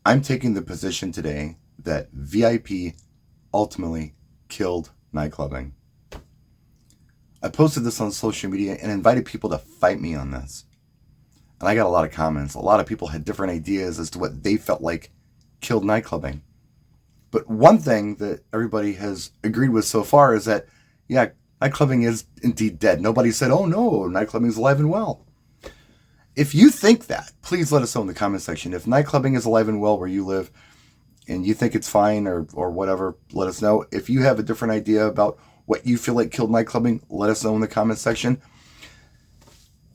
I'm taking the position today that VIP ultimately killed nightclubbing. I posted this on social media and invited people to fight me on this. And I got a lot of comments. A lot of people had different ideas as to what they felt like killed nightclubbing. But one thing that everybody has agreed with so far is that, yeah, nightclubbing is indeed dead. Nobody said, oh no, nightclubbing is alive and well. If you think that, please let us know in the comment section. If nightclubbing is alive and well where you live and you think it's fine or whatever, let us know. If you have a different idea about what you feel like killed nightclubbing, let us know in the comment section.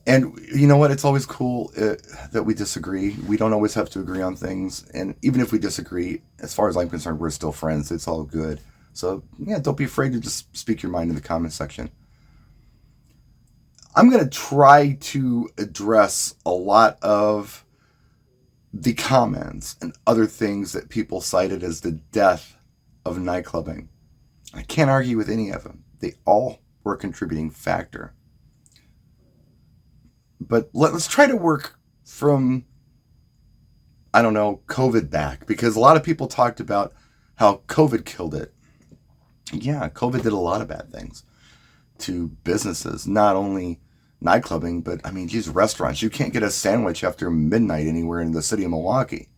And you know what? It's always cool that we disagree. We don't always have to agree on things. And even if we disagree, as far as I'm concerned, we're still friends. It's all good. So, yeah, don't be afraid to just speak your mind in the comment section. I'm going to try to address a lot of the comments and other things that people cited as the death of nightclubbing. I can't argue with any of them. They all were a contributing factor. But let's try to work from, I don't know, COVID back, because a lot of people talked about how COVID killed it. Yeah, COVID did a lot of bad things to businesses, not only nightclubbing, but I mean, geez, restaurants. You can't get a sandwich after midnight anywhere in the city of Milwaukee.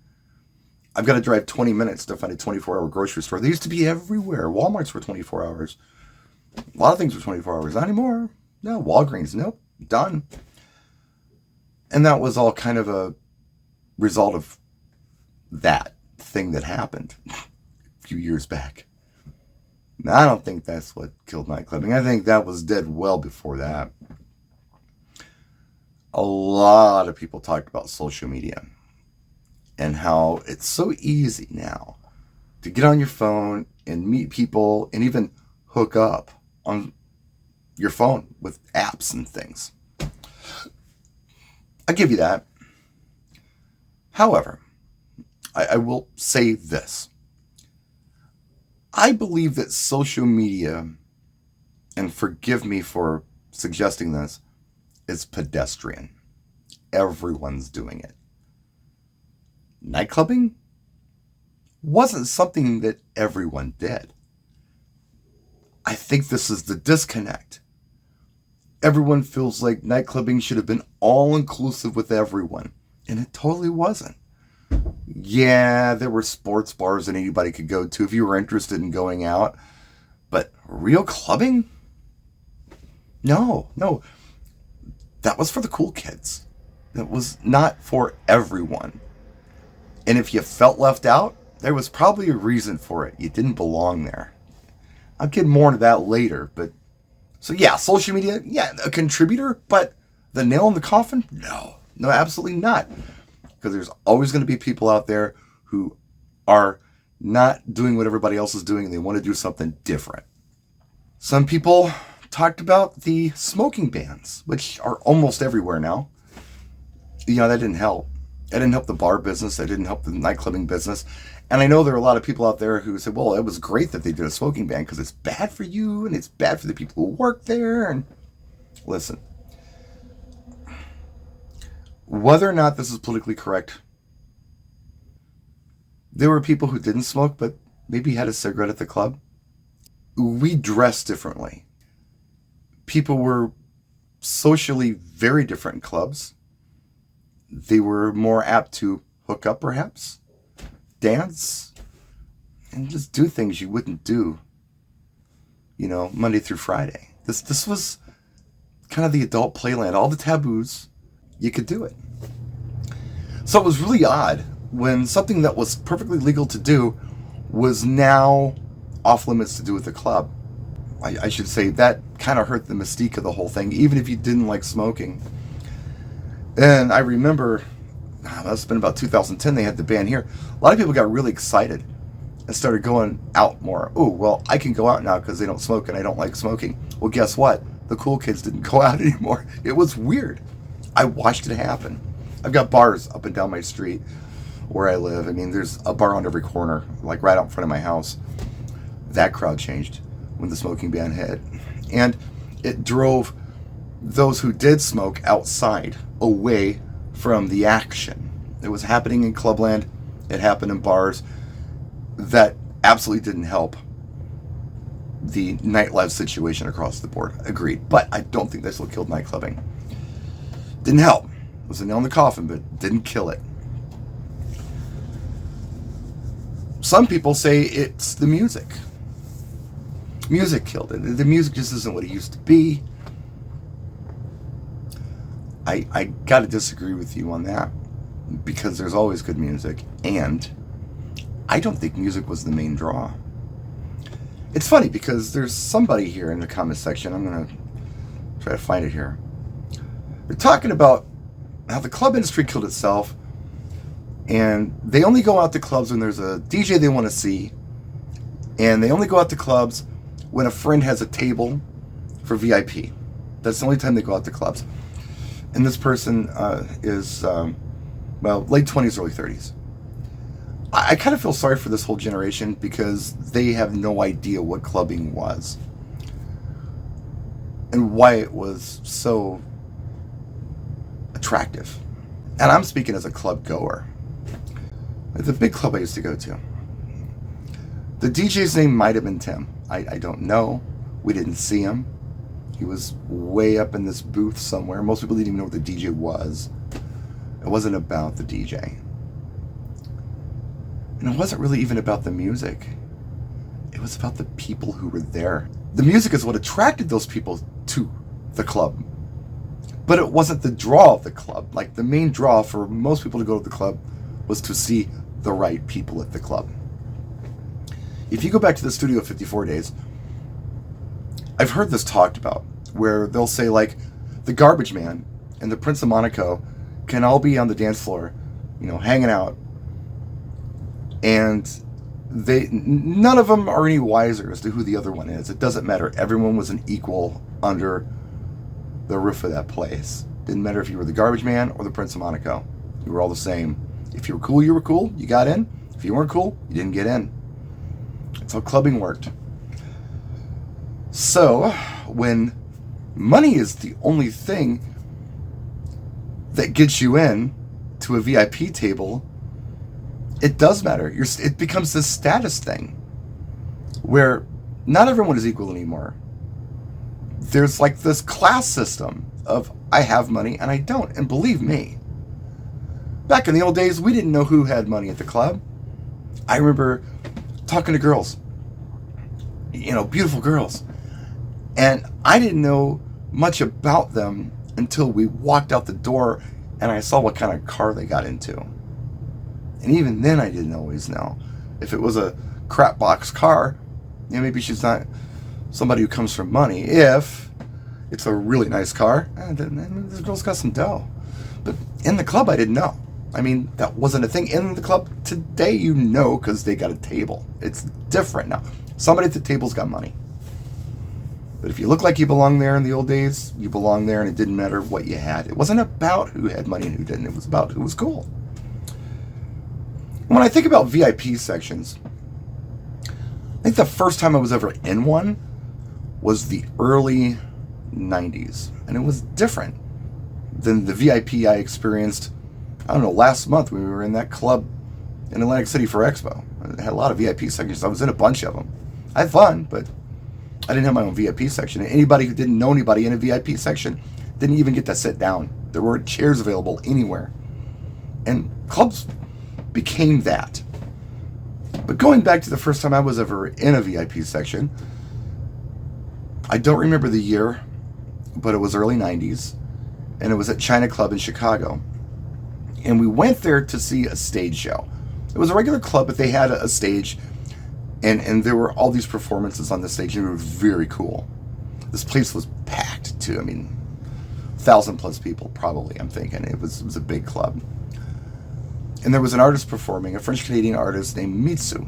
I've got to drive 20 minutes to find a 24-hour grocery store. They used to be everywhere. Walmarts were 24 hours. A lot of things were 24 hours. Not anymore. No, Walgreens, nope, done. And that was all kind of a result of that thing that happened a few years back. Now, I don't think that's what killed nightclubbing. I think that was dead well before that. A lot of people talked about social media and how it's so easy now to get on your phone and meet people and even hook up on your phone with apps and things. I give you that. However, I will say this. I believe that social media, and forgive me for suggesting this, is pedestrian. Everyone's doing it. Nightclubbing wasn't something that everyone did. I think this is the disconnect. Everyone feels like nightclubbing should have been all-inclusive with everyone, and it totally wasn't. Yeah, there were sports bars that anybody could go to if you were interested in going out, but real clubbing? No. That was for the cool kids. It was not for everyone. And if you felt left out, there was probably a reason for it. You didn't belong there. I'll get more into that later, but so yeah, social media, yeah, a contributor, but the nail in the coffin? No, absolutely not. Because there's always going to be people out there who are not doing what everybody else is doing and they want to do something different. Some people talked about the smoking bans, which are almost everywhere now. You know, that didn't help. That didn't help the bar business. That didn't help the nightclubbing business. And I know there are a lot of people out there who said, well, it was great that they did a smoking ban because it's bad for you and it's bad for the people who work there. And listen, whether or not this is politically correct, there were people who didn't smoke but maybe had a cigarette at the club. We dressed differently. People were socially very different in clubs. They were more apt to hook up, perhaps, dance, and just do things you wouldn't do, you know, Monday through Friday. This was kind of the adult playland. All the taboos, you could do it. So it was really odd when something that was perfectly legal to do was now off limits to do with the club. I should say that kind of hurt the mystique of the whole thing, even if you didn't like smoking. And I remember, that's been about 2010, they had the ban here. A lot of people got really excited and started going out more. Oh, well, I can go out now because they don't smoke and I don't like smoking. Well, guess what? The cool kids didn't go out anymore. It was weird. I watched it happen. I've got bars up and down my street where I live. I mean, there's a bar on every corner, like right out in front of my house. That crowd changed when the smoking ban hit. And it drove those who did smoke outside away from the action that was happening in Clubland It happened in bars. That absolutely didn't help the nightlife situation across the board. Agreed. But I don't think that's what killed nightclubbing. Didn't help. It was a nail in the coffin, but didn't kill it. Some people say it's the music. Music killed it. The music just isn't what it used to be. I gotta disagree with you on that, because there's always good music, and I don't think music was the main draw. It's funny because there's somebody here in the comment section, I'm gonna try to find it here. They're talking about how the club industry killed itself, and they only go out to clubs when there's a DJ they want to see, and they only go out to clubs when a friend has a table for VIP. That's the only time they go out to clubs. And this person is, late 20s, early 30s. I kind of feel sorry for this whole generation because they have no idea what clubbing was and why it was so attractive. And I'm speaking as a club goer. The big club I used to go to. The DJ's name might have been Tim. I don't know. We didn't see him. He was way up in this booth somewhere. Most people didn't even know what the DJ was. It wasn't about the DJ. And it wasn't really even about the music. It was about the people who were there. The music is what attracted those people to the club. But it wasn't the draw of the club. Like, the main draw for most people to go to the club was to see the right people at the club. If you go back to the Studio 54 days, I've heard this talked about, where they'll say, like, the Garbage Man and the Prince of Monaco can all be on the dance floor, hanging out, and none of them are any wiser as to who the other one is. It doesn't matter. Everyone was an equal under the roof of that place. Didn't matter if you were the Garbage Man or the Prince of Monaco. You were all the same. If you were cool, you were cool. You got in. If you weren't cool, you didn't get in. That's how clubbing worked. So, when money is the only thing that gets you in to a VIP table, it does matter. It becomes this status thing where not everyone is equal anymore. There's like this class system of I have money and I don't. And believe me, back in the old days, we didn't know who had money at the club. I remember talking to girls, beautiful girls. And I didn't know much about them until we walked out the door and I saw what kind of car they got into. And even then I didn't always know. If it was a crap box car, maybe she's not somebody who comes from money. If it's a really nice car, then this girl's got some dough. But in the club, I didn't know. I mean, that wasn't a thing. In the club today, because they got a table. It's different now. Somebody at the table's got money. But if you look like you belong there in the old days, you belong there, and it didn't matter what you had. It wasn't about who had money and who didn't. It was about who was cool. When I think about VIP sections, I think the first time I was ever in one was the early 90s. And it was different than the VIP I experienced, last month when we were in that club in Atlantic City for Expo. I had a lot of VIP sections. I was in a bunch of them. I had fun, but I didn't have my own VIP section. And anybody who didn't know anybody in a VIP section didn't even get to sit down. There weren't chairs available anywhere. And clubs became that. But going back to the first time I was ever in a VIP section, I don't remember the year, but it was early 90s, and it was at China Club in Chicago. And we went there to see a stage show. It was a regular club, but they had a stage, and there were all these performances on the stage, and they were very cool. This place was packed, too. 1,000 plus people, probably, I'm thinking. It was a big club. And there was an artist performing, a French-Canadian artist named Mitsu.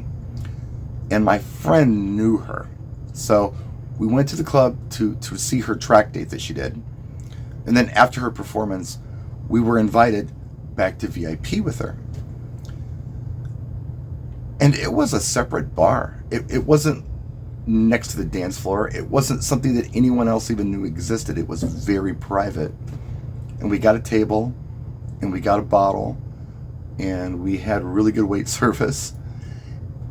And my friend knew her. So we went to the club to see her track date that she did. And then after her performance, we were invited back to VIP with her. And it was a separate bar. It wasn't next to the dance floor. It wasn't something that anyone else even knew existed. It was very private. And we got a table, and we got a bottle, and we had really good wait service.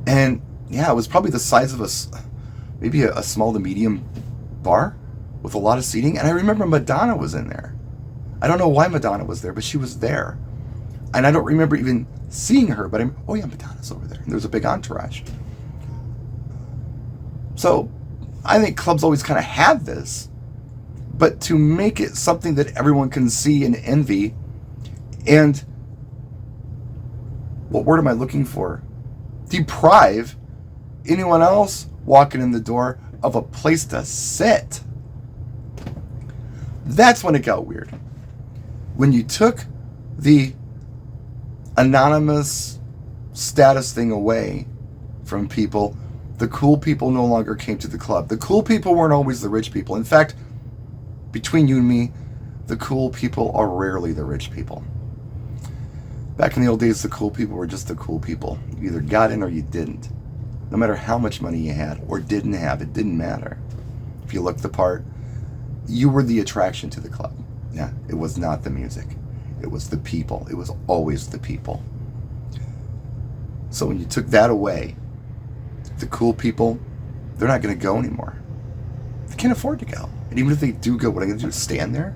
And yeah, it was probably the size of maybe a small to medium bar with a lot of seating. And I remember Madonna was in there. I don't know why Madonna was there, but she was there. And I don't remember even seeing her, but oh yeah, Madonna's over there. And there was a big entourage. So I think clubs always kind of had this, but to make it something that everyone can see and envy, and what word am I looking for? Deprive anyone else walking in the door of a place to sit. That's when it got weird. When you took the anonymous status thing away from people, the cool people no longer came to the club. The cool people weren't always the rich people. In fact, between you and me, the cool people are rarely the rich people. Back in the old days, the cool people were just the cool people. You either got in or you didn't. No matter how much money you had or didn't have, it didn't matter. If you looked the part, you were the attraction to the club. Yeah, it was not the music. It was the people. It was always the people. So when you took that away, the cool people, they're not going to go anymore. They can't afford to go. And even if they do go, what are they going to do? Stand there?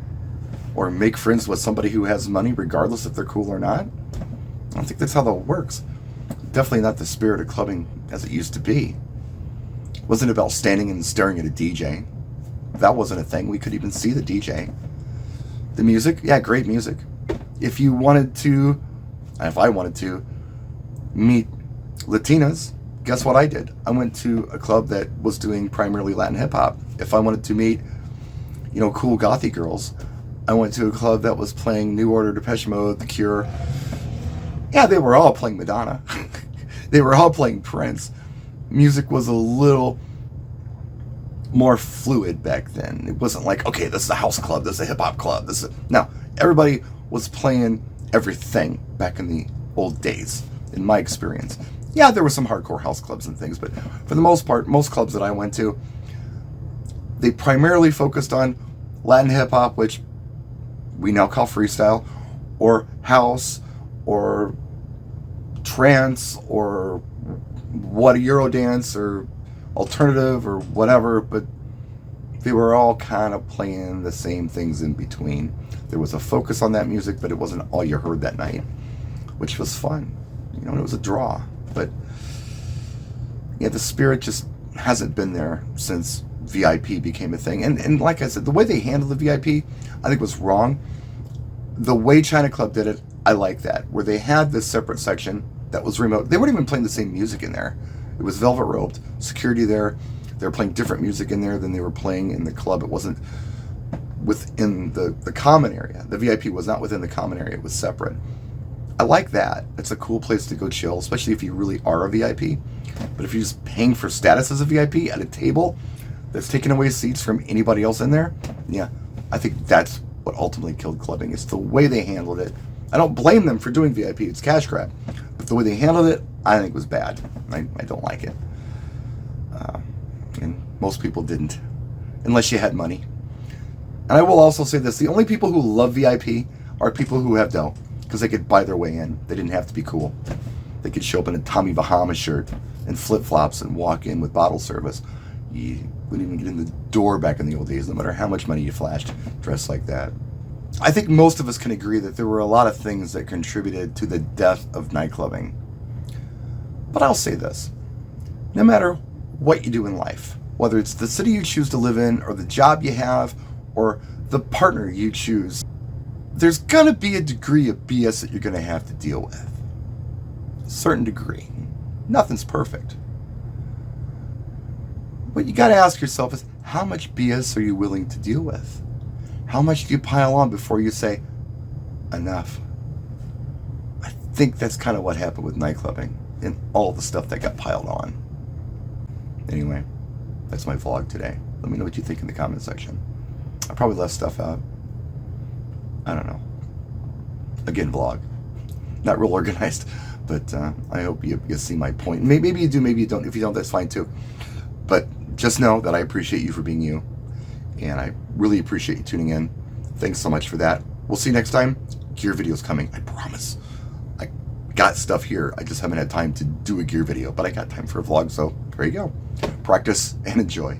Or make friends with somebody who has money regardless if they're cool or not? I don't think that's how that works. Definitely not the spirit of clubbing as it used to be. It wasn't about standing and staring at a DJ. That wasn't a thing. We could even see the DJ. The music, yeah, great music. If you wanted to, if I wanted to, meet Latinas, guess what I did? I went to a club that was doing primarily Latin hip-hop. If I wanted to meet, cool gothy girls, I went to a club that was playing New Order, Depeche Mode, The Cure. Yeah, they were all playing Madonna. They were all playing Prince. Music was a little more fluid back then. It wasn't like, okay, this is a house club, this is a hip-hop club. No, everybody was playing everything back in the old days, in my experience. Yeah, there were some hardcore house clubs and things, but for the most part, most clubs that I went to, they primarily focused on Latin hip-hop, which we now call freestyle, or house, or trance, or Eurodance, or alternative, or whatever, but they were all kind of playing the same things in between. There was a focus on that music, but it wasn't all you heard that night, which was fun. It was a draw. But yeah, the spirit just hasn't been there since VIP became a thing. And like I said, the way they handled the VIP, I think was wrong. The way China Club did it, I like that. Where they had this separate section that was remote. They weren't even playing the same music in there. It was velvet roped, security there. They were playing different music in there than they were playing in the club. It wasn't within the common area. The VIP was not within the common area. It was separate. I like that. It's a cool place to go chill, especially if you really are a VIP. But if you're just paying for status as a VIP at a table that's taking away seats from anybody else in there, yeah, I think that's what ultimately killed clubbing. It's the way they handled it. I don't blame them for doing VIP. It's cash grab. But the way they handled it, I think was bad. I don't like it. And most people didn't, unless you had money. And I will also say this. The only people who love VIP are people who have dough, because they could buy their way in. They didn't have to be cool. They could show up in a Tommy Bahama shirt and flip-flops and walk in with bottle service. You wouldn't even get in the door back in the old days, no matter how much money you flashed, dressed like that. I think most of us can agree that there were a lot of things that contributed to the death of nightclubbing. But I'll say this. No matter what you do in life, whether it's the city you choose to live in, or the job you have, or the partner you choose, there's going to be a degree of BS that you're going to have to deal with. A certain degree. Nothing's perfect. What you got to ask yourself is, how much BS are you willing to deal with? How much do you pile on before you say, enough? I think that's kind of what happened with nightclubbing and all the stuff that got piled on. Anyway, that's my vlog today. Let me know what you think in the comment section. I probably left stuff out. I don't know. Again, vlog. Not real organized, but I hope you see my point. Maybe you do, maybe you don't. If you don't, that's fine too. But just know that I appreciate you for being you, and I really appreciate you tuning in. Thanks so much for that. We'll see you next time. Gear videos coming, I promise. got stuff here. I just haven't had time to do a gear video, but I got time for a vlog, so there you go. Practice and enjoy.